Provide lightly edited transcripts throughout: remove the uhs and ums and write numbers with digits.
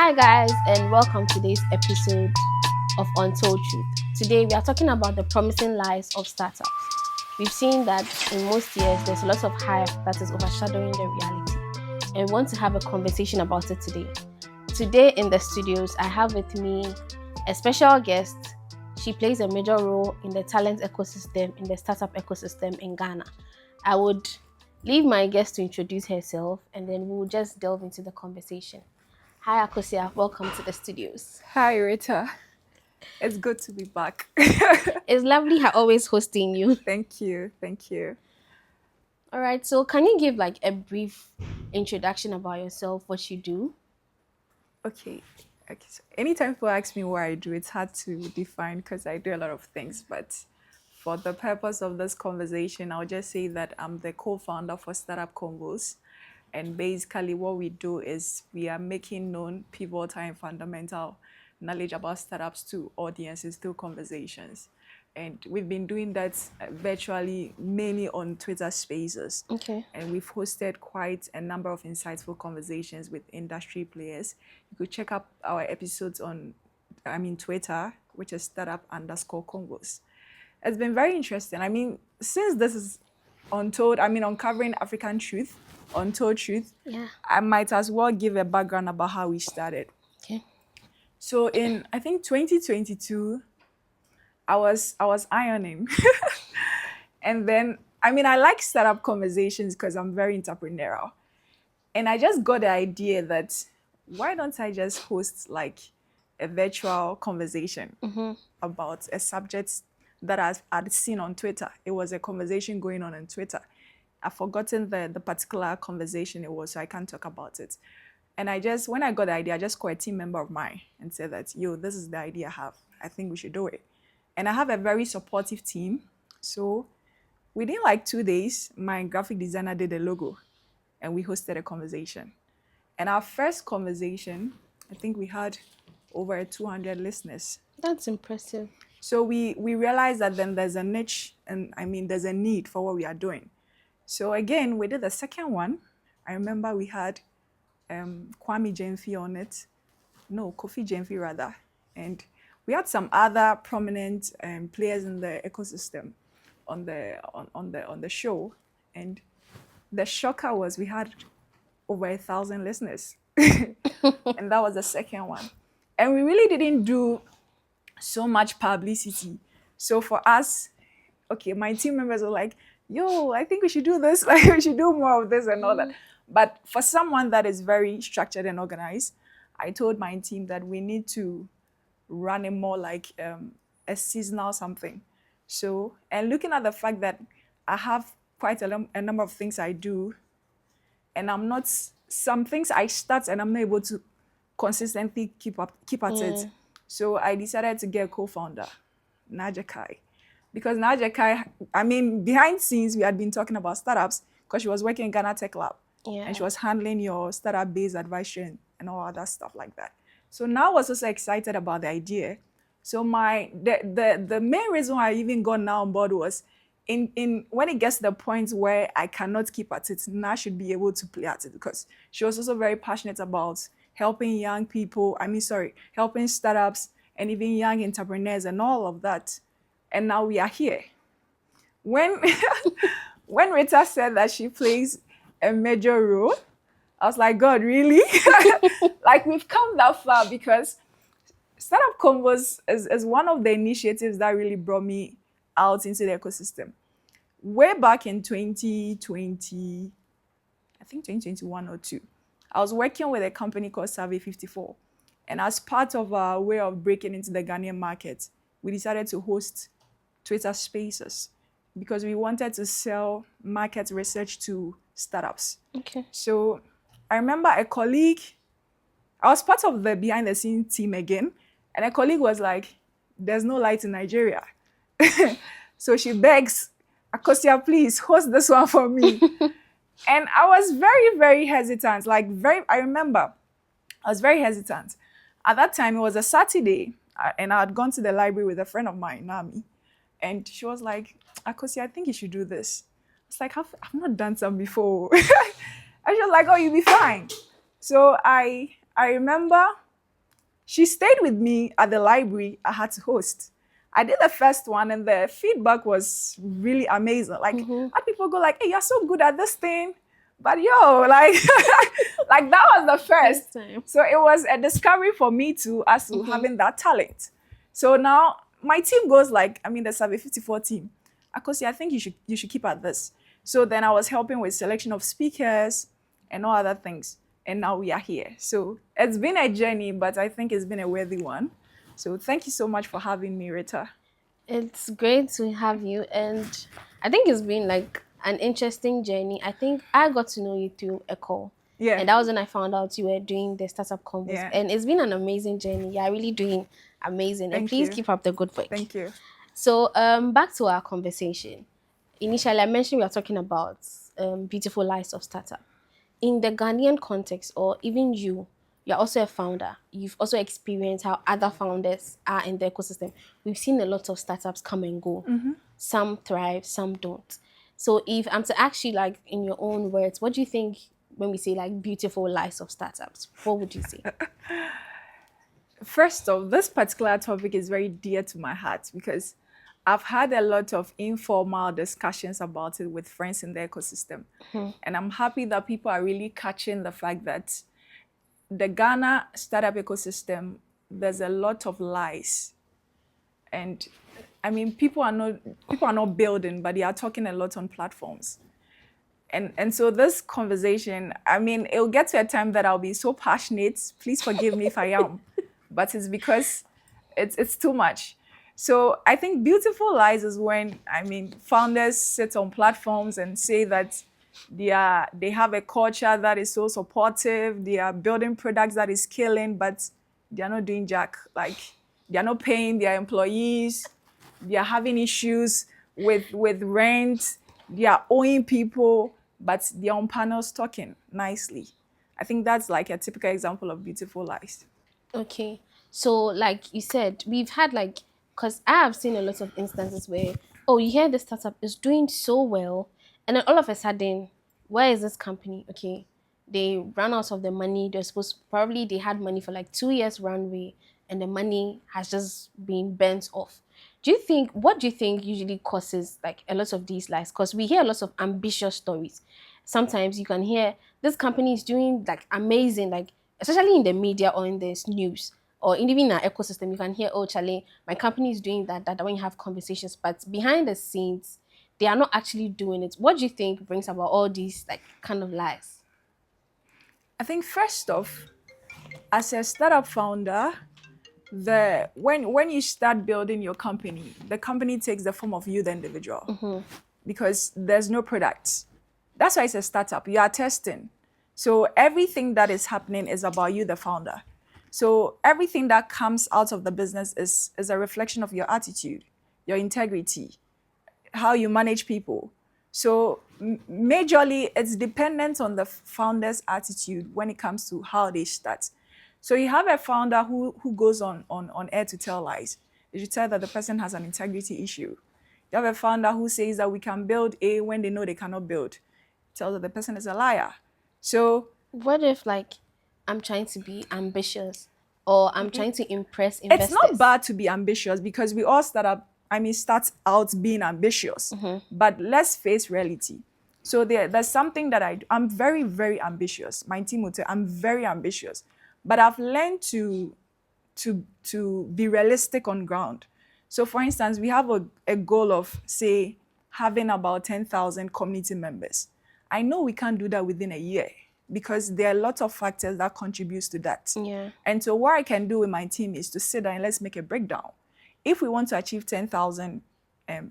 Hi, guys, and welcome to today's episode of Untold Truth. Today, we are talking about the promising lies of startups. We've seen that in most years, there's a lot of hype that is overshadowing the reality, and we want to have a conversation about it today. Today, in the studios, I have with me a special guest. She plays a major role in the talent ecosystem, in the startup ecosystem in Ghana. I would leave my guest to introduce herself, and then we'll just delve into the conversation. Hi, Akosia. Welcome to the studios. Hi, Rita. It's good to be back. It's lovely always hosting you. Thank you. Thank you. All right. So, can you give like a brief introduction about yourself, what you do? Okay. Okay. So anytime people ask me what I do, it's hard to define because I do a lot of things. But for the purpose of this conversation, I'll just say that I'm the co-founder for Startup Convos. And basically, what we do is we are making known pivotal and fundamental knowledge about startups to audiences through conversations. And we've been doing that virtually, mainly on Twitter Spaces. Okay. And we've hosted quite a number of insightful conversations with industry players. You could check out our episodes on, Twitter, which is startup_convos. It's been very interesting. Since this is uncovering African truth, Untold Truth, Yeah. I might as well give a background about how we started. Okay. So in, I think, 2022, I was ironing. And then, I like startup conversations because I'm very entrepreneurial. And I just got the idea that why don't I just host like a virtual conversation about a subject that I'd seen on Twitter. It was a conversation going on Twitter. I've forgotten the particular conversation it was, so I can't talk about it. And when I got the idea, I just called a team member of mine and said that, this is the idea I have. I think we should do it. And I have a very supportive team. So within like 2 days, my graphic designer did a logo and we hosted a conversation. And our first conversation, I think we had over 200 listeners. That's impressive. So we realized that then there's a niche and there's a need for what we are doing. So again, we did the second one. I remember we had Kwame Jenfi on it. No, Kofi Jenfi rather. And we had some other prominent players in the ecosystem on the show. And the shocker was we had over 1,000 listeners. And that was the second one. And we really didn't do so much publicity. So for us, okay, my team members were like, I think we should do this. Like, we should do more of this and all that. But for someone that is very structured and organized, I told my team that we need to run it more like a seasonal something. So, and looking at the fact that I have quite a number of things I do, and some things I start and I'm not able to consistently keep at it. So I decided to get a co-founder, Naja Kai. Because Naja Kai, behind scenes, we had been talking about startups because she was working in Ghana Tech Lab. Yeah. And she was handling your startup-based advisory and all other stuff like that. So now I was also excited about the idea. So the main reason why I even got now on board was in when it gets to the point where I cannot keep at it, Na should be able to play at it because she was also very passionate about helping young people, helping startups and even young entrepreneurs and all of that. And now we are here. When Rita said that she plays a major role, I was like, God, really? Like, we've come that far because Startup Convos is one of the initiatives that really brought me out into the ecosystem. Way back in 2020, I think 2021 or 2, I was working with a company called Survey 54. And as part of our way of breaking into the Ghanaian market, we decided to host Twitter Spaces because we wanted to sell market research to startups. Okay. So I remember a colleague, I was part of the behind the scenes team again, and a colleague was like, there's no light in Nigeria. So she begs, Akosia, please host this one for me. And I was very, very hesitant. I remember I was very hesitant. At that time, it was a Saturday, and I had gone to the library with a friend of mine, Nami. And she was like, Akosia, I think you should do this. It's like, I've not done some before. And she was like, oh, you'll be fine. So I remember She stayed with me at the library I had to host. I did the first one and the feedback was really amazing. Like, Mm-hmm. and people go like, hey, you're so good at this thing. But yo, like, like that was the First first. time. So it was a discovery for me too, as to Mm-hmm. having that talent. So now my team goes like, I mean, the Survey 54 team. Akosi, I think you should keep at this. So then I was helping with selection of speakers and all other things. And now we are here. So it's been a journey, but I think it's been a worthy one. So thank you so much for having me, Rita. It's great to have you, and I think it's been like an interesting journey. I think I got to know you through a call, Yeah, and that was when I found out you were doing the startup combos, yeah. and it's been an amazing journey. You're really doing amazing, and Thank please you. keep up the good work. Thank you. So, back to our conversation. Initially, I mentioned we are talking about beautiful lives of startup. In the Ghanaian context, or even you're also a founder. You've also experienced how other founders are in the ecosystem. We've seen a lot of startups come and go. Some thrive, some don't. So, if I'm to ask you, like in your own words, what do you think when we say like beautiful lives of startups? What would you say? First off, this particular topic is very dear to my heart because I've had a lot of informal discussions about it with friends in the ecosystem. And I'm happy that people are really catching the fact that the Ghana startup ecosystem, there's a lot of lies. And I mean, people are not building, but they are talking a lot on platforms. And so this conversation, I mean, it'll get to a time that I'll be so passionate. Please forgive me if I am, but it's because it's too much. So I think beautiful lies is when, I mean, founders sit on platforms and say that they have a culture that is so supportive, they are building products that is killing, but they are not doing jack. Like, they are not paying their employees, they are having issues with rent, they are owing people, but they're on panels talking nicely. I think that's like a typical example of beautiful lies. Okay. So, like you said, we've had like, because I have seen a lot of instances where, oh, you hear this startup is doing so well, and then all of a sudden, where is this company? Okay. They ran out of the money. They're supposed probably they had money for like 2 years runway, and the money has just been burnt off. What do you think usually causes like a lot of these lies? Because we hear a lot of ambitious stories. Sometimes you can hear this company is doing like amazing, like especially in the media or in this news or even in our ecosystem, you can hear, oh, Charlie, my company is doing that when you have conversations, but behind the scenes, they are not actually doing it. What do you think brings about all these like kind of lies? I think first off, as a startup founder, when you start building your company, the company takes the form of you, the individual, because there's no products. That's why it's a startup. You are testing. So everything that is happening is about you, the founder. So everything that comes out of the business is a reflection of your attitude, your integrity, how you manage people. So majorly, it's dependent on the founder's attitude when it comes to how they start. So you have a founder who goes on air to tell lies. You should tell that the person has an integrity issue. You have a founder who says that we can build A when they know they cannot build. Tell that the person is a liar. So What if like I'm trying to be ambitious or I'm trying to impress it's not investors? bad to be ambitious because we all start out being ambitious. But let's face reality. So there's something that I'm very, very ambitious. My team would say I'm very ambitious. But I've learned to be realistic on ground. So for instance, we have a goal of, say, having about 10,000 community members. I know we can't do that within a year because there are a lot of factors that contributes to that. Yeah. And so what I can do with my team is to sit down and let's make a breakdown. If we want to achieve 10,000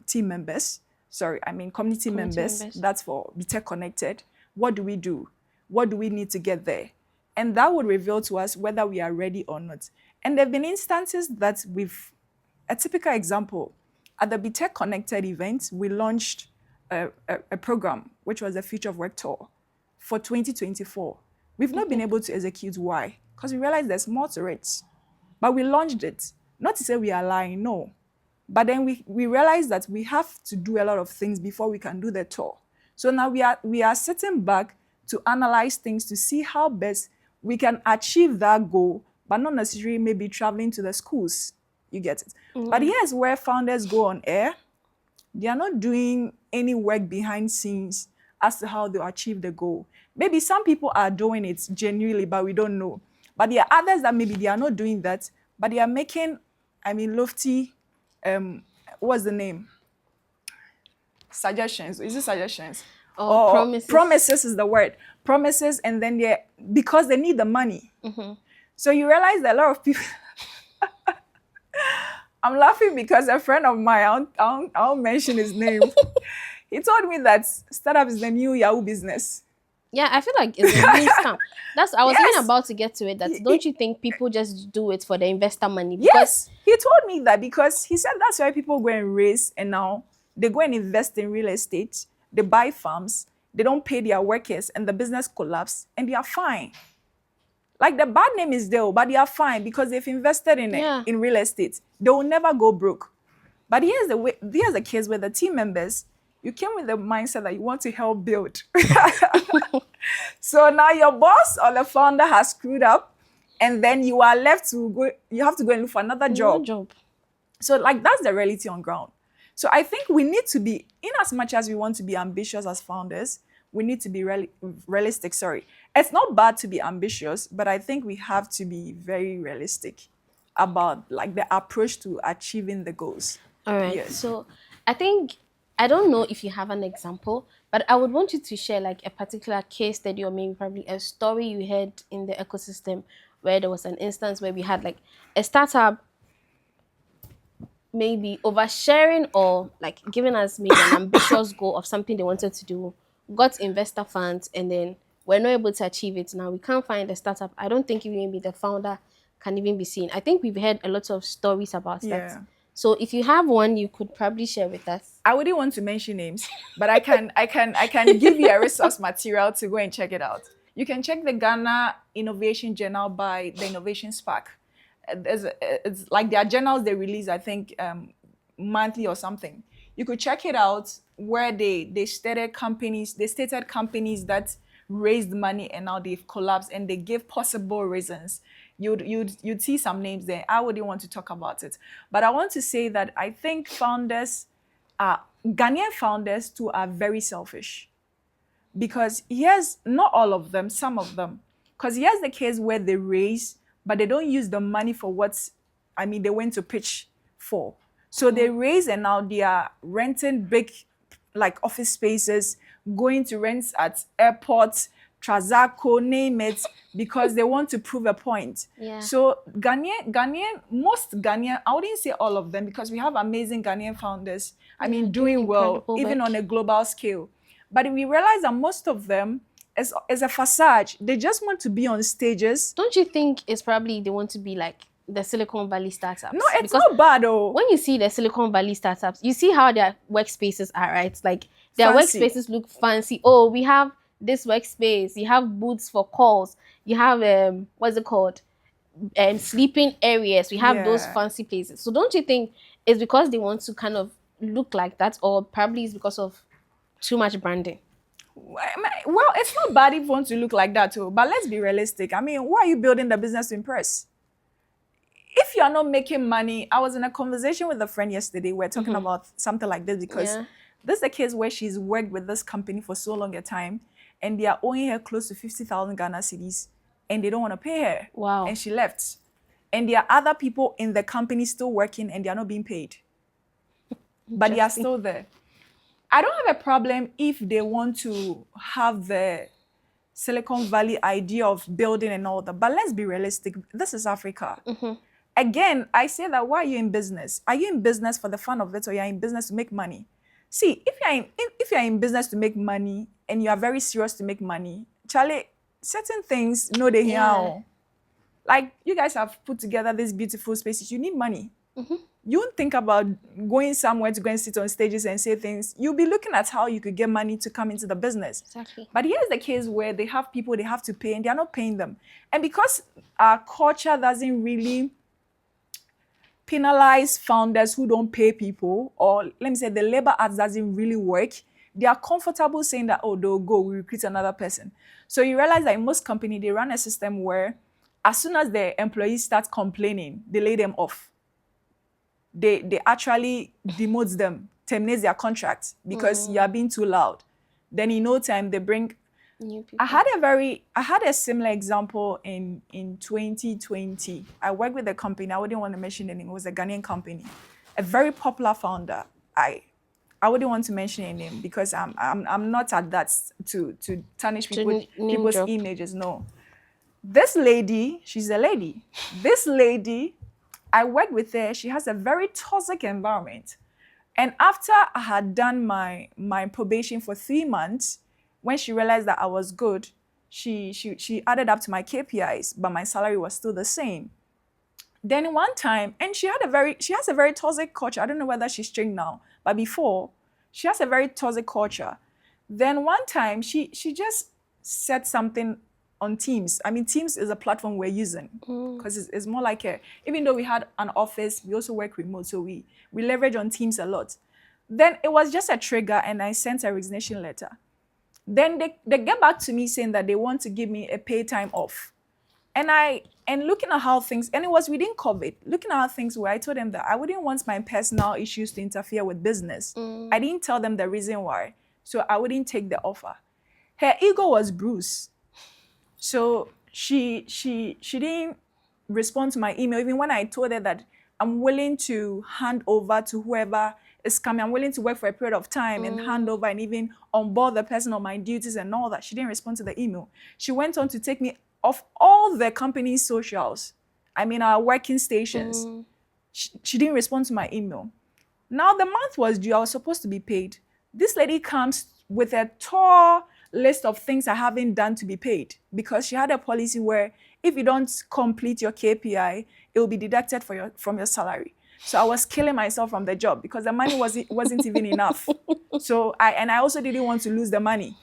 team members, sorry, I mean community Community members, members. that's for Be Tech Connected, what do we do? What do we need to get there? And that would reveal to us whether we are ready or not. And there have been instances that a typical example, at the Be Tech Connected event, we launched a program, which was the Future of Work Tour for 2024. We've not been able to execute. Why? Because we realized there's more to it. But we launched it. Not to say we are lying, no. But then we realized that we have to do a lot of things before we can do the tour. So now we are sitting back to analyze things to see how best we can achieve that goal but not necessarily maybe traveling to the schools. You get it. But Mm. here's where founders go on air. They are not doing any work behind scenes as to how they achieve the goal. Maybe some people are doing it genuinely, but we don't know. But there are others that maybe they are not doing that, but they are making, lofty, what's the name? Suggestions. Is it suggestions? Or Or promises. promises is the word. Promises, and then they because they need the money. So you realize that a lot of people. I'm laughing because a friend of mine, I won't mention his name. He told me that startup is the new Yahoo business. Yeah, I feel like it's a new scam. That's I was even Yes, about to get to it. That don't you think people just do it for the investor money? Because yes. He told me that because he said that's why people go and raise and now they go and invest in real estate. They buy farms. They don't pay their workers and the business collapse and they are fine. Like the bad name is there, but they are fine because they've invested in it yeah, in real estate. They will never go broke. But here's the case where the team members, you came with the mindset that you want to help build. So now your boss or the founder has screwed up, and then you are left to go, you have to go and look for another no job. job. So like that's the reality on ground. So I think we need to be, in as much as we want to be ambitious as founders, we need to be realistic. Sorry. It's not bad to be ambitious, but I think we have to be very realistic about like the approach to achieving the goals. All right. Yes. So I think I don't know if you have an example, but I would want you to share like a particular case study or maybe probably a story you heard in the ecosystem where there was an instance where we had like a startup maybe oversharing or like giving us maybe an ambitious goal of something they wanted to do, got investor funds, and then we're not able to achieve it. Now we can't find the startup. I don't think even maybe the founder can even be seen. I think we've heard a lot of stories about that. Yeah. So if you have one, you could probably share with us. I wouldn't want to mention names, but I can give you a resource material to go and check it out. You can check the Ghana Innovation Journal by the Innovation Spark. It's like their journals they release, I think, monthly or something. You could check it out where they stated companies that raised money and now they've collapsed and they give possible reasons. You'd see some names there. I wouldn't want to talk about it, but I want to say that I think Ghanaian founders too are very selfish because here's not all of them, some of them. Because here's the case where they raise, but they don't use the money for they went to pitch for. So they raise and now they are renting big like office spaces, going to rent at airports, Trazaco, name it, because they want to prove a point. Yeah. So most Ghanaian, I wouldn't say all of them because we have amazing Ghanaian founders. Doing well, incredible even work. on a global scale. But we realize that most of them is a facade. They just want to be on stages. Don't you think it's probably they want to be like the Silicon Valley startups? No, it's Because not bad though. when you see the Silicon Valley startups, you see how their workspaces are, right? Like their Fancy. workspaces look fancy. Oh, we have this workspace. You have booths for calls. You have what's it called? Sleeping areas. We have those Yeah. fancy places. So don't you think it's because they want to kind of look like that, or probably it's because of too much branding? Well, it's not bad if you want to look like that too, but let's be realistic. Why are you building the business to impress? If you are not making money, I was in a conversation with a friend yesterday. We're talking about something like this because Yeah. this is a case where she's worked with this company for so long a time and they are owing her close to 50,000 Ghana cedis and they don't want to pay her. Wow. And she left. And there are other people in the company still working and they are not being paid. But they are Interesting. still there. I don't have a problem if they want to have the Silicon Valley idea of building and all that. But let's be realistic. This is Africa. Again, I say that why are you in business? Are you in business for the fun of it or you're in business to make money? See, if you're in business to make money and you are very serious to make money, Charlie, certain things no they hear. Yeah. Like you guys have put together these beautiful spaces. You need money. You won't think about going somewhere to go and sit on stages and say things. You'll be looking at how you could get money to come into the business. Exactly. But here's the case where they have people they have to pay and they're not paying them. And because our culture doesn't really penalize founders who don't pay people, or let me say the labor act doesn't really work, they are comfortable saying that, oh, they'll go, we recruit another person. So you realize that in most companies, they run a system where as soon as the employees start complaining, they lay them off. They actually demote them, terminate their contract because you are being too loud. Then in no time they bring. New people. I had a similar example in 2020. I worked with a company. I wouldn't want to mention the name. It was a Ghanaian company, a very popular founder. I wouldn't want to mention a name because I'm not at that to tarnish name people's drop. images. No, this lady, she's a lady. This lady, I worked with her. She has a very toxic environment. And after I had done my probation for 3 months, when she realized that I was good, she added up to my KPIs, but my salary was still the same. Then one time, and she has a very toxic culture. I don't know whether she's strict now, but before, she has a very toxic culture. Then one time, she just said something on Teams. I mean, Teams is a platform we're using because it's more like even though we had an office, we also work remote, so we leverage on Teams a lot. Then it was just a trigger, and I sent a resignation letter. Then they get back to me saying that they want to give me a paid time off. And looking at how things, and it was within COVID, looking at how things were, I told them that I wouldn't want my personal issues to interfere with business. I didn't tell them the reason why, so I wouldn't take the offer. Her ego was bruised. So she didn't respond to my email, even when I told her that I'm willing to hand over to whoever is coming. I'm willing to work for a period of time and hand over and even onboard the person on my duties and all that. She didn't respond to the email. She went on to take me off all the company's socials. I mean, our working stations. She didn't respond to my email. Now the month was due. I was supposed to be paid. This lady comes with a tall list of things I haven't done to be paid because she had a policy where if you don't complete your KPI, it will be deducted from your salary. So I was killing myself from the job because the money wasn't even enough. So I also didn't want to lose the money.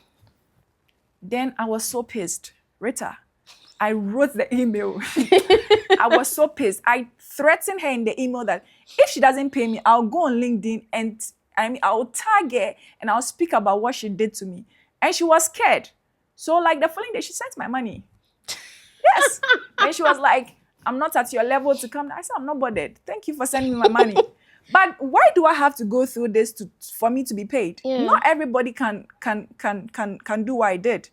Then I was so pissed. Rita, I wrote the email. I was so pissed. I threatened her in the email that if she doesn't pay me, I'll go on LinkedIn and I'll tag her and I'll speak about what she did to me. And she was scared. So like the following day, she sent my money. Yes. And she was like, I'm not at your level to come. I said, I'm not bothered. Thank you for sending me my money. But why do I have to go through this for me to be paid? Yeah. Not everybody can do what I did.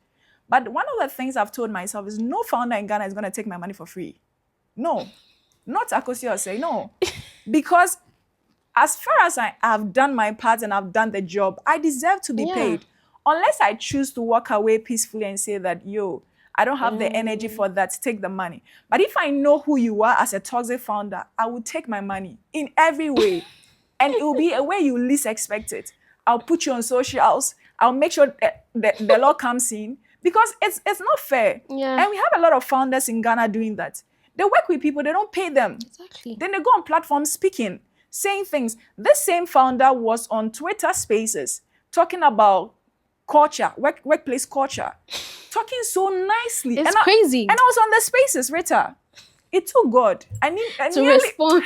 But one of the things I've told myself is no founder in Ghana is going to take my money for free. No. Not Akosi or say no. Because as far as I have done my part and I've done the job, I deserve to be paid. Unless I choose to walk away peacefully and say that, I don't have the energy for that, take the money. But if I know who you are as a toxic founder, I will take my money in every way. And it will be a way you least expect it. I'll put you on socials. I'll make sure the law comes in. Because it's not fair. Yeah. And we have a lot of founders in Ghana doing that. They work with people, they don't pay them. Exactly. Then they go on platforms speaking, saying things. This same founder was on Twitter Spaces talking about culture, workplace culture, talking so nicely. It's crazy. And I was on the Spaces, Rita. It took God. I nearly respond.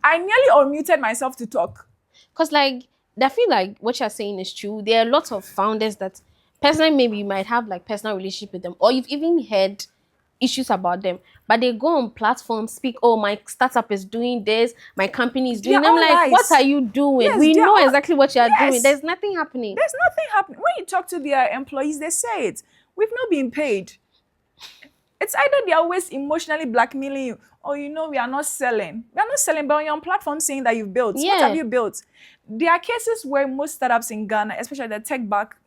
I nearly unmuted myself to talk. Because I feel like what you're saying is true. There are lots of founders that personally maybe you might have like personal relationship with them, or you've even heard issues about them, but they go on platforms, speak, oh, my startup is doing this, my company is doing. I'm like, lies. what are you doing? Yes, we know exactly what you're doing. There's nothing happening. There's nothing happening. When you talk to their employees, they say it. We've not been paid. It's either they're always emotionally blackmailing you, or we are not selling. We are not selling, but you're on platform saying that you've built. Yeah. What have you built? There are cases where most startups in Ghana, especially the tech back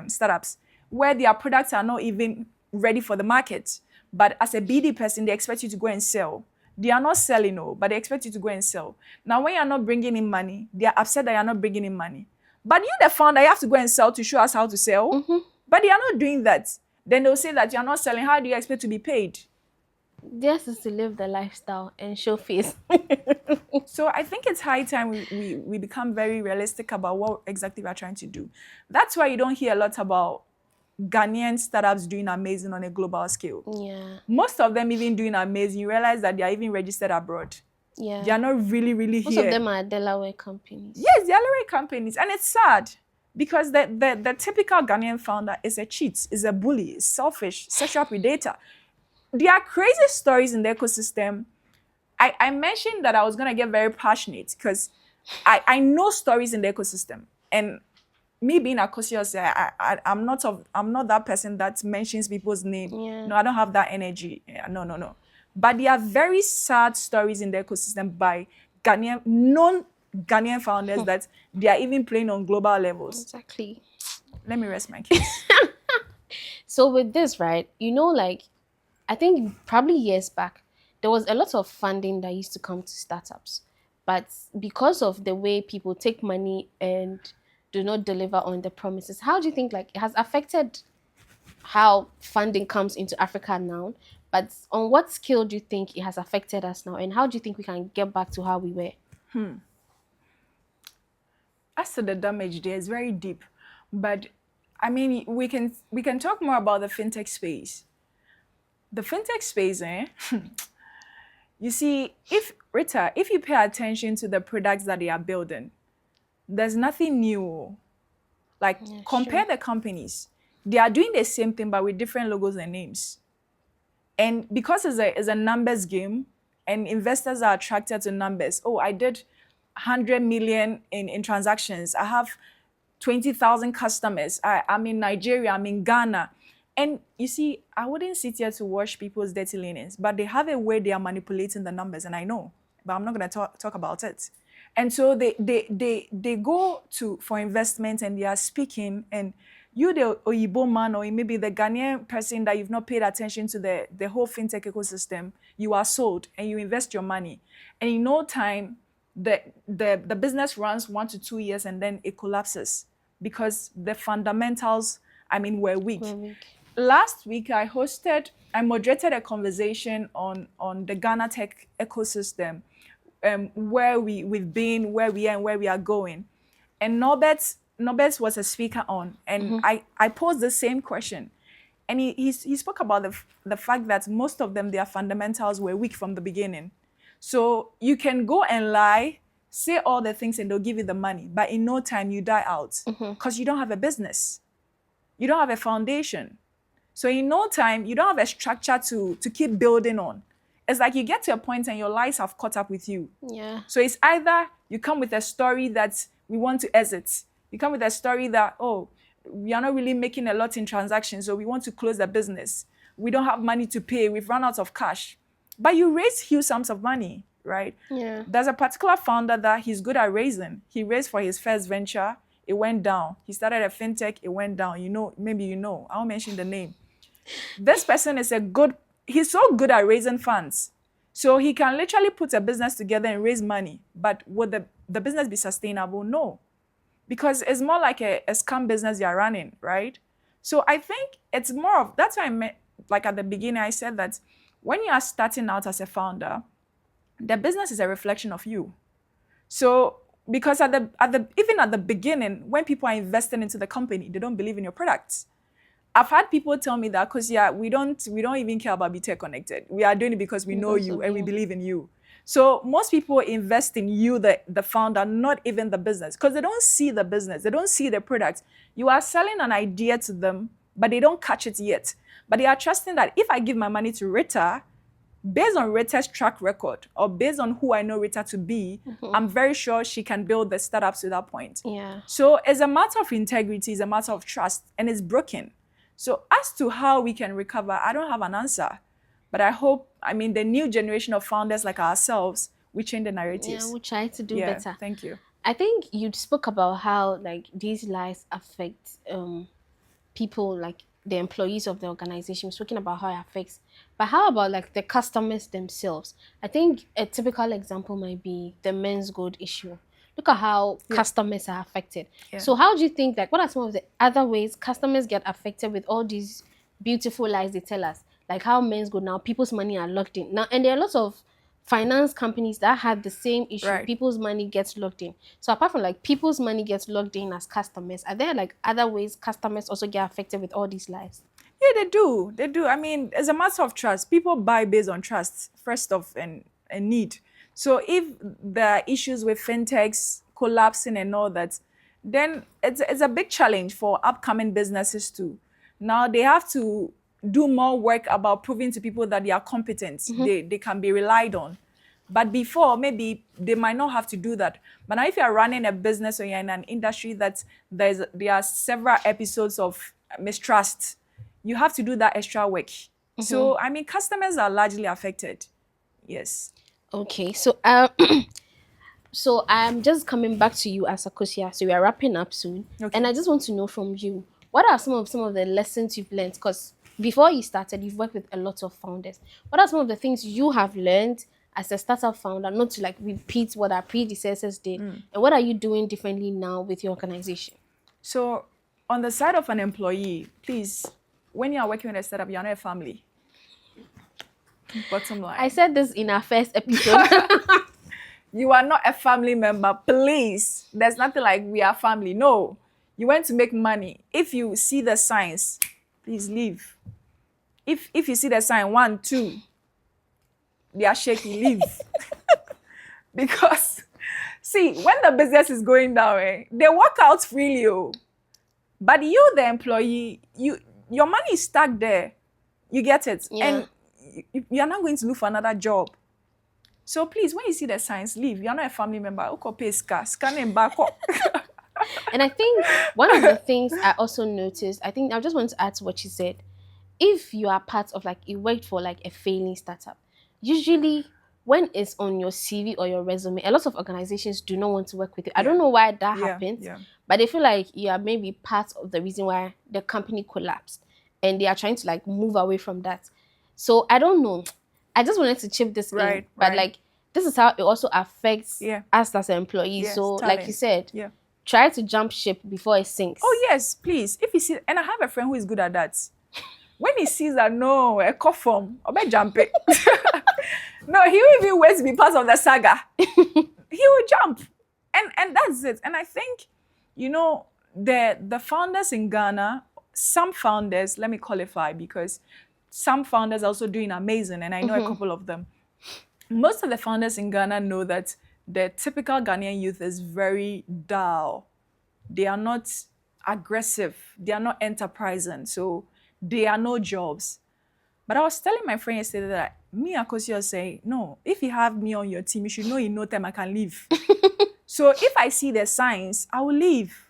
startups, where their products are not even ready for the market. But as a BD person, they expect you to go and sell. They are not selling, but they expect you to go and sell. Now, when you're not bringing in money, they are upset that you're not bringing in money. But you, the founder, you have to go and sell to show us how to sell. Mm-hmm. But they are not doing that. Then they'll say that you're not selling. How do you expect to be paid? Theirs is to live the lifestyle and show face. So I think it's high time we become very realistic about what exactly we're trying to do. That's why you don't hear a lot about Ghanaian startups doing amazing on a global scale. Yeah. Most of them even doing amazing. You realize that they are even registered abroad. Yeah. They are not really here. Most of them are Delaware companies. Yes, Delaware companies. And it's sad because the typical Ghanaian founder is a cheat, is a bully, is selfish, sexual predator. there are crazy stories in the ecosystem. I mentioned that I was gonna get very passionate because I know stories in the ecosystem. And me being a cautious, I'm not that person that mentions people's name. Yeah. No, I don't have that energy. Yeah, no, no, no. But there are very sad stories in the ecosystem by Ghanaian non-Ghanaian founders that they are even playing on global levels. Exactly. Let me rest my case. So with this, right, like I think probably years back, there was a lot of funding that used to come to startups. But because of the way people take money and do not deliver on the promises, how do you think like it has affected how funding comes into Africa now? But on what scale do you think it has affected us now? And how do you think we can get back to how we were? As to the damage there is very deep, but I mean we can talk more about the fintech space. The fintech space, you see, if Rita, if you pay attention to the products that they are building, there's nothing new. Like Yeah, compare sure. the companies, they are doing the same thing but with different logos and names. And because it's a numbers game and investors are attracted to numbers. Oh, I did 100 million in transactions. I have 20,000 customers. I'm in Nigeria, I'm in Ghana. And you see, I wouldn't sit here to watch people's dirty linens, but they have a way they are manipulating the numbers, and I know, but I'm not going to talk about it. And so they go to for investment and they are speaking, and you, the Oyibo man, or maybe the Ghanaian person that you've not paid attention to the whole fintech ecosystem, you are sold and you invest your money. And in no time, the business runs 1 to 2 years and then it collapses because the fundamentals, I mean, were weak. We're weak. Last week, I moderated a conversation on the Ghana tech ecosystem, where we've been, where we are, and where we are going. And Norbert was a speaker on, and I posed the same question. And he spoke about the fact that most of them, their fundamentals were weak from the beginning. So you can go and lie, say all the things, and they'll give you the money. But in no time, you die out because you don't have a business. You don't have a foundation. So in no time, you don't have a structure to keep building on. It's like you get to a point and your lies have caught up with you. Yeah. So it's either you come with a story that we want to exit. You come with a story that, oh, we are not really making a lot in transactions, so we want to close the business. We don't have money to pay. We've run out of cash. But you raise huge sums of money, right? Yeah. There's a particular founder that he's good at raising. He raised for his first venture. It went down. He started a fintech. It went down. Maybe you know. I won't mention the name. This person he's so good at raising funds. So he can literally put a business together and raise money. But would the business be sustainable? No. Because it's more like a scam business you're running, right? So I think it's more of, that's why I meant, like at the beginning, I said that when you are starting out as a founder, the business is a reflection of you. So because even at the beginning, when people are investing into the company, they don't believe in your products. I've had people tell me that because we don't even care about BTech Connected. We are doing it because we know Because you of and we you. believe in you. So most people invest in you, the founder, not even the business, because they don't see the business, they don't see the product. You are selling an idea to them, but they don't catch it yet. But they are trusting that if I give my money to Rita, based on Rita's track record or based on who I know Rita to be, I'm very sure she can build the startups to that point. Yeah. So it's a matter of integrity, it's a matter of trust, and it's broken. So as to how we can recover, I don't have an answer. But I hope, the new generation of founders like ourselves, we change the Yeah, narratives. we'll try to do Yeah, better. thank you. I think you spoke about how like these lies affect people, like the employees of the organization. We're speaking about how it affects, but how about like the customers themselves? I think a typical example might be the men's gold issue. Look at how Yeah, customers are affected. yeah. So how do you think, like, what are some of the other ways customers get affected with all these beautiful lies they tell us? Like how men's gold now, people's money are locked in now, and there are lots of finance companies that have the same issue. Right. People's money gets locked in. So apart from like people's money gets locked in as customers, are there like other ways customers also get affected with all these lies? Yeah, they do. They do. It's a matter of trust. People buy based on trust, first of and need. So if there are issues with fintechs collapsing and all that, then it's a big challenge for upcoming businesses too. Now they have to do more work about proving to people that they are competent, they can be relied on. But before, maybe they might not have to do that. But now if you're running a business or you're in an industry that there are several episodes of mistrust, you have to do that extra work. So, I mean, customers are largely affected. Yes. Okay, so so I'm just coming back to you as Akosia. So we are wrapping up soon, and Okay. I just want to know from you, what are some of the lessons you've learned? Because before you started, you've worked with a lot of founders. What are some of the things you have learned as a startup founder, not to like repeat what our predecessors did, and what are you doing differently now with your organization? So, on the side of an employee, please, when you are working with a startup, you're not a family. Bottom I line. said this in our first episode. You are not a family member. Please. There's nothing like we are family. No. You went to make money. If you see the signs, please leave. If you see the sign, one, two, they are shaky, leave. Because see, when the business is going down, they work out freely. Oh. But you, the employee, your money is stuck there. You get it? Yeah. And you're not going to look for another job. So please, when you see the signs, leave. You're not a family member. Okay, pay scan and back up. And I think one of the things I also noticed, I think I just want to add to what you said. If you are part of like you worked for like a failing startup, usually when it's on your CV or your resume, a lot of organizations do not want to work with you. I don't know why that happens, Yeah. but they feel like you are maybe part of the reason why the company collapsed, and they are trying to like move away from that. So I don't know. I just wanted to chip this in, Right, but right. like this is how it also affects Yeah. us as employees. Yes, So like you talent. said, Yeah. try to jump ship before it sinks. Oh yes, please. If you see, and I have a friend who is good at that. When he sees that no, a cough from, I'll bet jump it. No, he will even wait to be part of the saga. He will jump. And that's it. And I think, the founders in Ghana, some founders, let me qualify because some founders are also doing amazing, and I know a couple of them. Most of the founders in Ghana know that the typical Ghanaian youth is very dull. They are not aggressive. They are not enterprising. So there are no jobs. But I was telling my friend yesterday that me and Kosi was saying, no, if you have me on your team, you should know in no time I can leave. So if I see the signs, I will leave.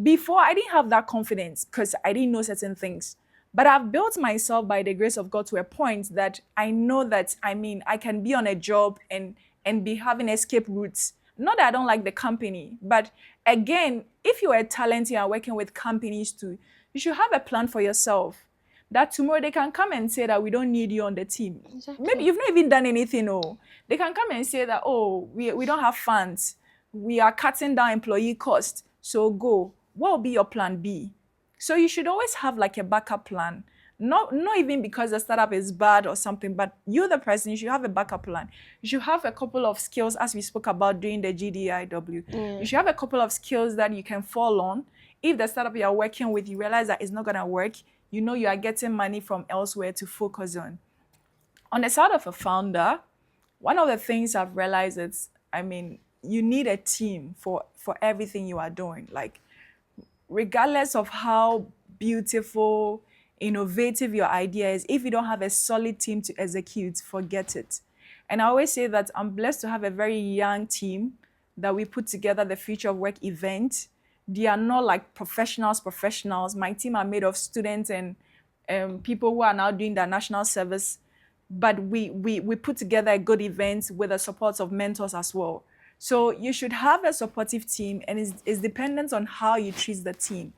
Before, I didn't have that confidence because I didn't know certain things. But I've built myself by the grace of God to a point that I know that, I can be on a job and be having escape routes. Not that I don't like the company, but again, if you're a talent and working with companies too, you should have a plan for yourself. That tomorrow they can come and say that we don't need you on the team. Exactly. Maybe you've not even done anything. Oh, they can come and say that, oh, we don't have funds. We are cutting down employee costs. So go. What will be your plan B? So you should always have like a backup plan. Not even because the startup is bad or something, but you, the person, you should have a backup plan. You should have a couple of skills, as we spoke about doing the GDIW. You should have a couple of skills that you can fall on. If the startup you are working with, you realize that it's not going to work, you know you are getting money from elsewhere to focus on. On the side of a founder, one of the things I've realized is, you need a team for everything you are doing. Like, regardless of how beautiful, innovative your idea is, if you don't have a solid team to execute, forget it. And I always say that I'm blessed to have a very young team that we put together the Future of Work event. They are not like professionals. My team are made of students and people who are now doing their national service. But we put together a good event with the support of mentors as well. So you should have a supportive team, and it's dependent on how you treat the team.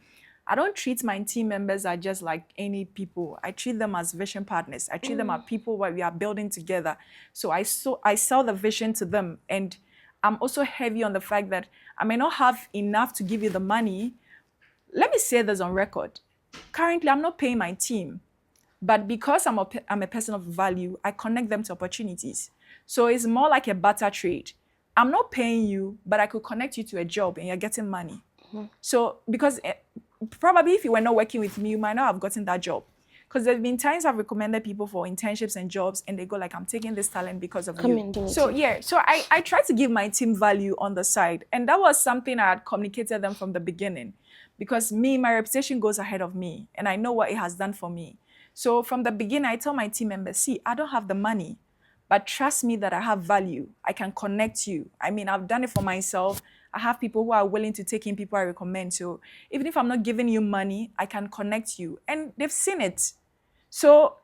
I don't treat my team members as just like any people. I treat them as vision partners. I treat them as people where we are building together. So I sell the vision to them. And I'm also heavy on the fact that I may not have enough to give you the money. Let me say this on record. Currently, I'm not paying my team. But because I'm a person of value, I connect them to opportunities. So it's more like a barter trade. I'm not paying you, but I could connect you to a job and you're getting money. So because probably if you were not working with me, you might not have gotten that job. Because there's been times I've recommended people for internships and jobs and they go like, I'm taking this talent because of Come you. in, do it. So yeah, so I try to give my team value on the side. And that was something I had communicated them from the beginning. Because my reputation goes ahead of me and I know what it has done for me. So from the beginning, I tell my team members, see, I don't have the money, but trust me that I have value. I can connect you. I mean, I've done it for myself. I have people who are willing to take in people I recommend. So even if I'm not giving you money, I can connect you. And they've seen it. So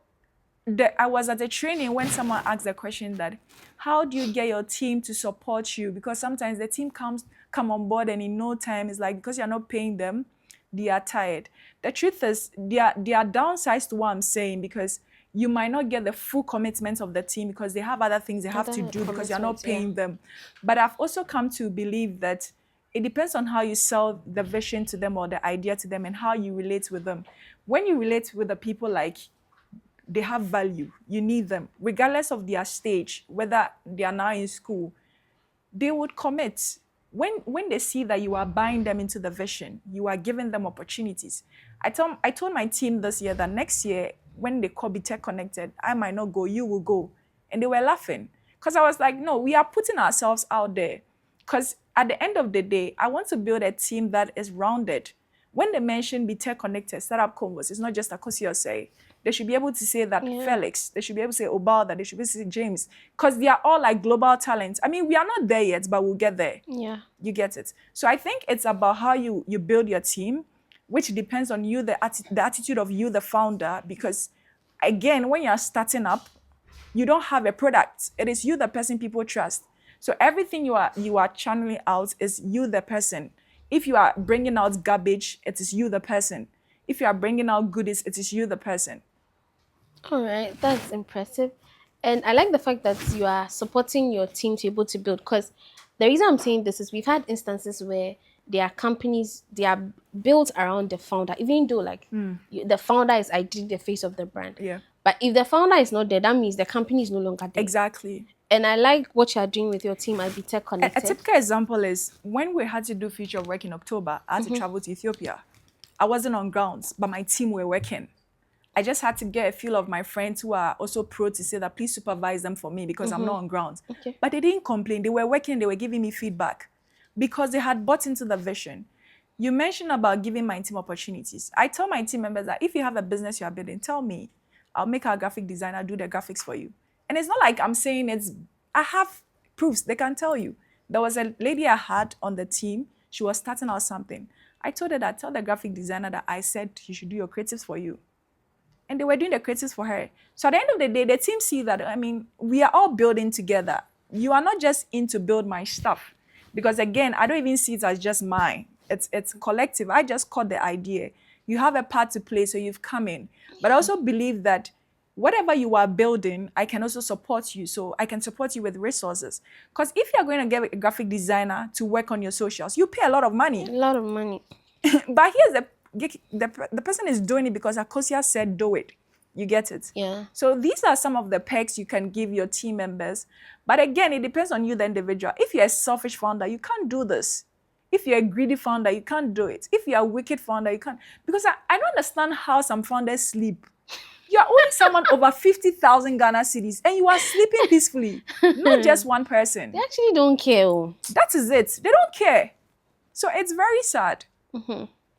I was at a training when someone asked the question that, how do you get your team to support you? Because sometimes the team come on board and in no time, it's like, because you're not paying them, they are tired. The truth is, there are downsides to what I'm saying, because you might not get the full commitment of the team because they have other things they have to do because you're not paying them. But I've also come to believe that it depends on how you sell the vision to them or the idea to them and how you relate with them. When you relate with the people, like, they have value, you need them, regardless of their stage, whether they are now in school, they would commit. When they see that you are buying them into the vision, you are giving them opportunities. I told my team this year that next year, when they call Be Tech Connected, I might not go, you will go. And they were laughing. Because I was like, no, we are putting ourselves out there. Because at the end of the day, I want to build a team that is rounded. When they mention Be Tech Connected, Startup Convos, it's not just a say. They should be able to say that Felix. They should be able to say Obalda. They should be able to say James. Because they are all like global talents. I mean, we are not there yet, but we'll get there. Yeah. You get it. So I think it's about how you build your team, which depends on you, the attitude of you, the founder. Because again, when you're starting up, you don't have a product. It is you, the person people trust. So everything you are channeling out is you, the person. If you are bringing out garbage, it is you, the person. If you are bringing out goodies, it is you, the person. All right, that's impressive. And I like the fact that you are supporting your team to be able to build. Because the reason I'm saying this is we've had instances where there are companies, they are built around the founder, even though like the founder is ideally the face of the brand. Yeah. But if the founder is not there, that means the company is no longer there. Exactly. And I like what you're doing with your team at Be Tech Connected. A typical example is when we had to do future work in October, I had to travel to Ethiopia. I wasn't on grounds, but my team were working. I just had to get a feel of my friends who are also pro to say that please supervise them for me because I'm not on grounds. Okay. But they didn't complain. They were working. They were giving me feedback because they had bought into the vision. You mentioned about giving my team opportunities. I tell my team members that if you have a business you are building, tell me. I'll make our graphic designer do the graphics for you. And it's not like I'm saying I have proofs. They can tell you. There was a lady I had on the team. She was starting out something. I told her that, tell the graphic designer that I said he should do your creatives for you. And they were doing the creatives for her. So at the end of the day, the team see that, I mean, we are all building together. You are not just in to build my stuff. Because again, I don't even see it as just mine. It's collective. I just caught the idea. You have a part to play, so you've come in. But I also believe that whatever you are building, I can also support you. So I can support you with resources. Because if you're going to get a graphic designer to work on your socials, you pay a lot of money. A lot of money. But here's the person is doing it because Akosia said do it. You get it? Yeah. So these are some of the perks you can give your team members. But again, it depends on you, the individual. If you're a selfish founder, you can't do this. If you're a greedy founder, you can't do it. If you're a wicked founder, you can't. Because I don't understand how some founders sleep. You are owing someone over 50,000 Ghana cedis and you are sleeping peacefully. Not just one person. They actually don't care. That is it. They don't care. So it's very sad.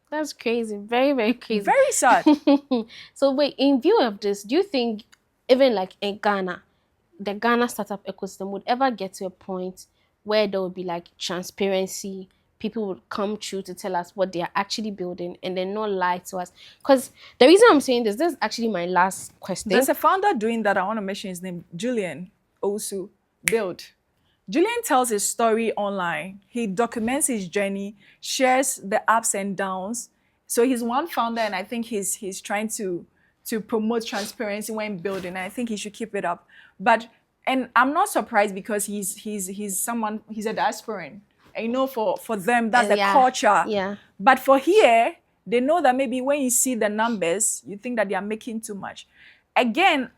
That's crazy. Very, very crazy. Very sad. So wait, in view of this, do you think even like in Ghana, the Ghana startup ecosystem would ever get to a point where there would be like transparency, people would come true to tell us what they are actually building and then not lie to us? Because the reason I'm saying this is actually my last question. There's a founder doing that. I want to mention his name, Julian Owusu, Build. Julian tells his story online. He documents his journey, shares the ups and downs. So he's one founder, and I think he's trying to promote transparency when building. And I think he should keep it up. And I'm not surprised because he's a diasporan. And you know, for them, that's the culture. Yeah. But for here, they know that maybe when you see the numbers, you think that they are making too much. Again,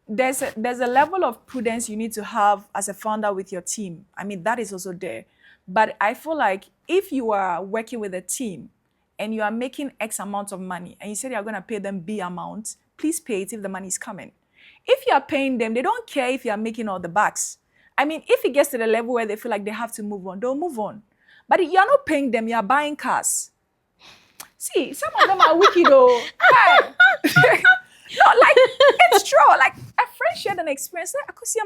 there's a level of prudence you need to have as a founder with your team. I mean, that is also there. But I feel like if you are working with a team and you are making X amount of money and you said you're going to pay them B amount, please pay it if the money is coming. If you are paying them, they don't care if you are making all the bucks. I mean, if it gets to the level where they feel like they have to move on, they'll move on. But if you're not paying them, you're buying cars. See, some of them are wicked though. No, No, like it's true. Like a friend shared an experience. Like, I could see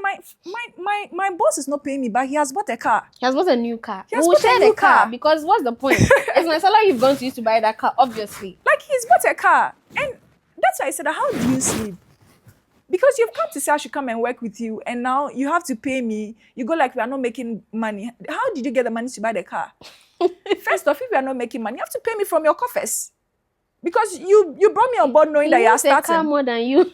my boss is not paying me, but he has bought a car. He has bought a new car. He has We'll bought a share new the car car. because what's the point? It's my salary you've gone to use to buy that car, obviously. Like he's bought a car, and that's why I said, how do you sleep? Because you've come to say I should come and work with you, and now you have to pay me. You go like we are not making money. How did you get the money to buy the car? First off, if you are not making money, you have to pay me from your coffers. Because you brought me on board knowing that you are starting. Car more than you.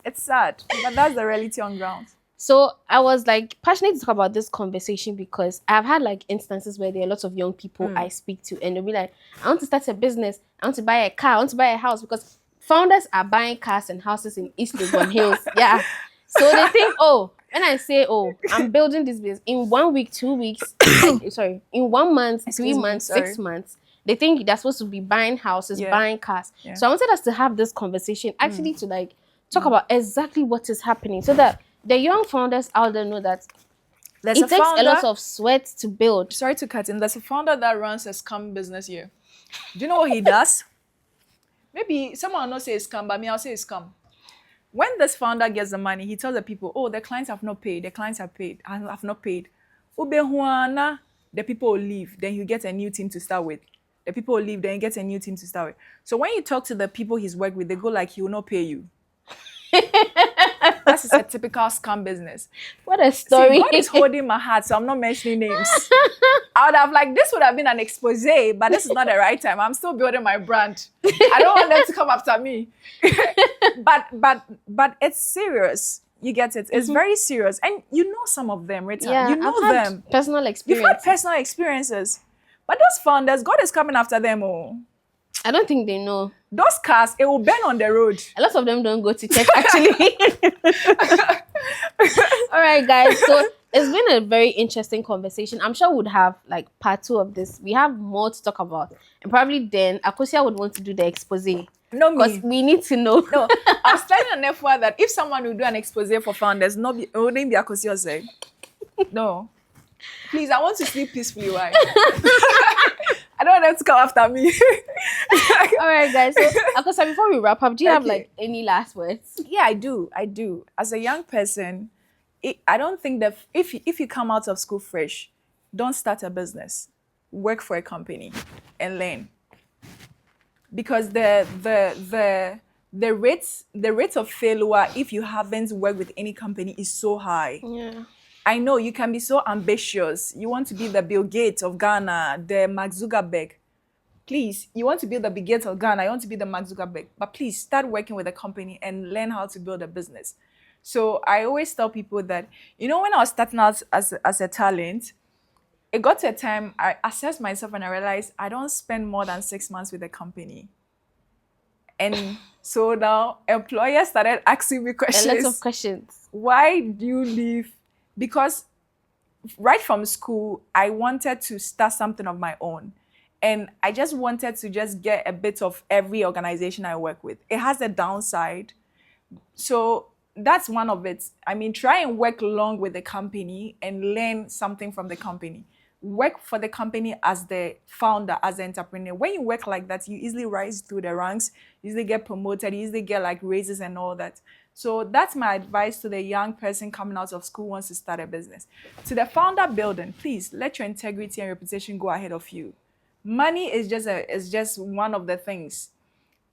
It's sad, but that's the reality on ground. So I was like passionate to talk about this conversation because I've had like instances where there are lots of young people I speak to, and they'll be like, I want to start a business, I want to buy a car, I want to buy a house, because founders are buying cars and houses in East Legon Hills. Yeah. So they think, oh, when I say, oh, I'm building this business in 1 week, 2 weeks, sorry, in 1 month, 3 months, 6 months, they think they're supposed to be buying houses, buying cars. Yeah. So I wanted us to have this conversation, actually to like talk about exactly what is happening, so that the young founders out there know that it takes a lot of sweat to build. Sorry to cut in. There's a founder that runs a scam business here. Do you know what he does? Maybe someone will not say it's scam, but me, I'll say it's scam. When this founder gets the money, he tells the people, oh, the clients have not paid. The clients have paid. Have not paid. The people will leave. Then you get a new team to start with. The people will leave. Then you get a new team to start with. So when you talk to the people he's worked with, they go like, he will not pay you. That's a typical scam business. What a story. See, God is holding my heart, so I'm not mentioning names. I would have like, this would have been an expose, but this is not the right time. I'm still building my brand. I don't want them to come after me. but it's serious. You get it? It's very serious. And you know some of them, Rita. Yeah, you know I've had them. Personal experience. You've had personal experiences. But those founders, God is coming after them. Oh. I don't think they know. Those cars, it will burn on the road. A lot of them don't go to church, actually. All right, guys. So it's been a very interesting conversation. I'm sure we'd have like part 2 of this. We have more to talk about. And probably then Akosia would want to do the expose. No, because we need to know. No, I was telling an FY that if someone will do an expose for founders, it wouldn't be Akosia say. No. Please, I want to sleep peacefully. Why? I don't want them to come after me. All right, guys. So, Akosia, before we wrap up, do you have like any last words? Yeah, I do. As a young person, I don't think that if you come out of school fresh, don't start a business. Work for a company and learn. Because the rate of failure if you haven't worked with any company is so high. Yeah. I know you can be so ambitious. You want to be the Bill Gates of Ghana, the Mark Zuckerberg. Please, you want to be the Bill Gates of Ghana. You want to be the Mark Zuckerberg. But please start working with a company and learn how to build a business. So I always tell people that, when I was starting out as a talent, it got to a time I assessed myself and I realized I don't spend more than 6 months with a company. And so now employers started asking me questions. A lot of questions. Why do you leave? Because right from school, I wanted to start something of my own. And I just wanted to just get a bit of every organization I work with. It has a downside. So that's one of it. I mean, try and work long with the company and learn something from the company. Work for the company as the founder, as the entrepreneur. When you work like that, you easily rise through the ranks, you easily get promoted, you easily get like raises and all that. So that's my advice to the young person coming out of school who wants to start a business. To the founder building, please let your integrity and reputation go ahead of you. Money is just one of the things.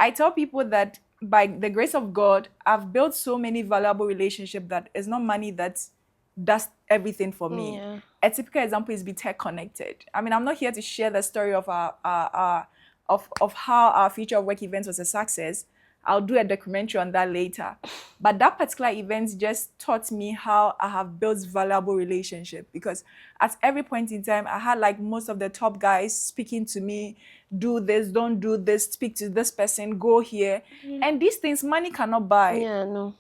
I tell people that by the grace of God, I've built so many valuable relationships that it's not money that does everything for me. Yeah. A typical example is be tech connected. I mean, I'm not here to share the story of how our future of work event was a success. I'll do a documentary on that later. But that particular event just taught me how I have built valuable relationship, because at every point in time, I had like most of the top guys speaking to me, do this, don't do this, speak to this person, go here. And these things money cannot buy. Yeah, no.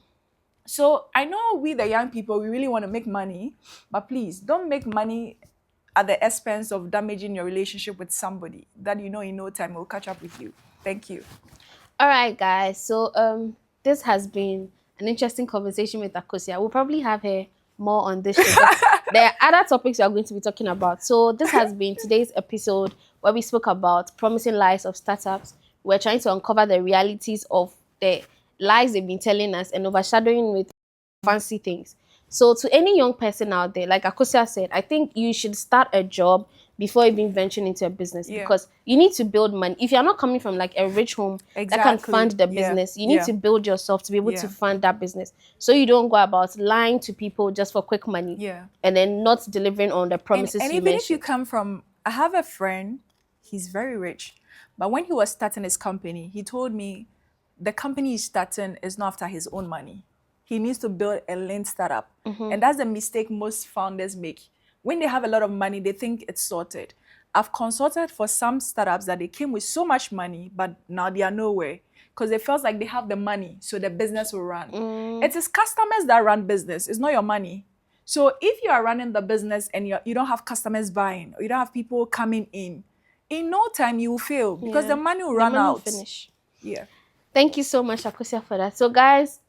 So I know we, the young people, we really want to make money, but please don't make money at the expense of damaging your relationship with somebody that in no time will catch up with you. Thank you. All right, guys. So this has been an interesting conversation with Akosia. We'll probably have her more on this show. There are other topics we are going to be talking about. So this has been today's episode where we spoke about promising lives of startups. We're trying to uncover the realities of the lies they've been telling us and overshadowing with fancy things. So to any young person out there, like Akosia said, I think you should start a job before even venturing into a business, Yeah. because you need to build money. If you're not coming from like a rich home that can Exactly. fund the Yeah. business, you need Yeah. to build yourself to be able to Yeah. fund that business. So you don't go about lying to people just for quick money, Yeah. and then not delivering on the promises And you even if you mentioned. come from, I have a friend, he's very rich, but when he was starting his company, he told me the company he's starting is not after his own money. He needs to build a lean startup. And that's the mistake most founders make. When they have a lot of money, they think it's sorted. I've consulted for some startups that they came with so much money, but now they are nowhere because they felt like they have the money, so the business will run. It is customers that run business, it's not your money. So if you are running the business and you don't have customers buying, or you don't have people coming in no time you will fail because Yeah. the money will The run money will out. finish. Yeah. Thank you so much, Akosia, for that. So guys,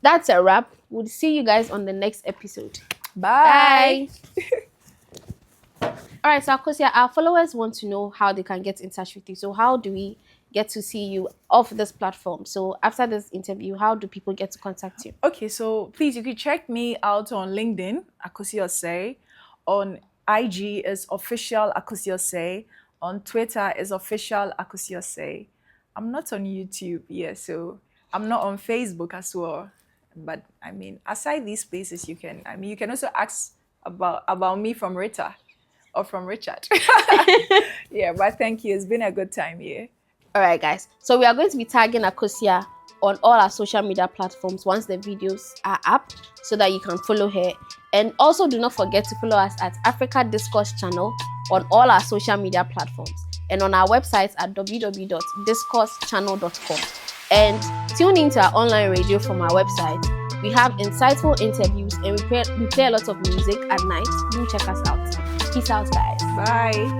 that's a wrap. We'll see you guys on the next episode. Bye. Bye. All right, so Akosia, our followers want to know how they can get in touch with you. So how do we get to see you off this platform? So after this interview, how do people get to contact you? Okay, so please, you can check me out on LinkedIn, Akosi. On IG is official Akosi. On Twitter is official Akosi. I'm not on YouTube, yeah, so I'm not on Facebook as well. But I mean, aside these places, you can also ask about me from Rita or from Richard. Yeah, but thank you. It's been a good time here. All right, guys. So we are going to be tagging Akosia on all our social media platforms once the videos are up, so that you can follow her. And also do not forget to follow us at Africa Discourse channel on all our social media platforms, and on our website at www.discoursechannel.com. And tune into our online radio from our website. We have insightful interviews, and we play a lot of music at night. Do check us out. Peace out, guys. Bye.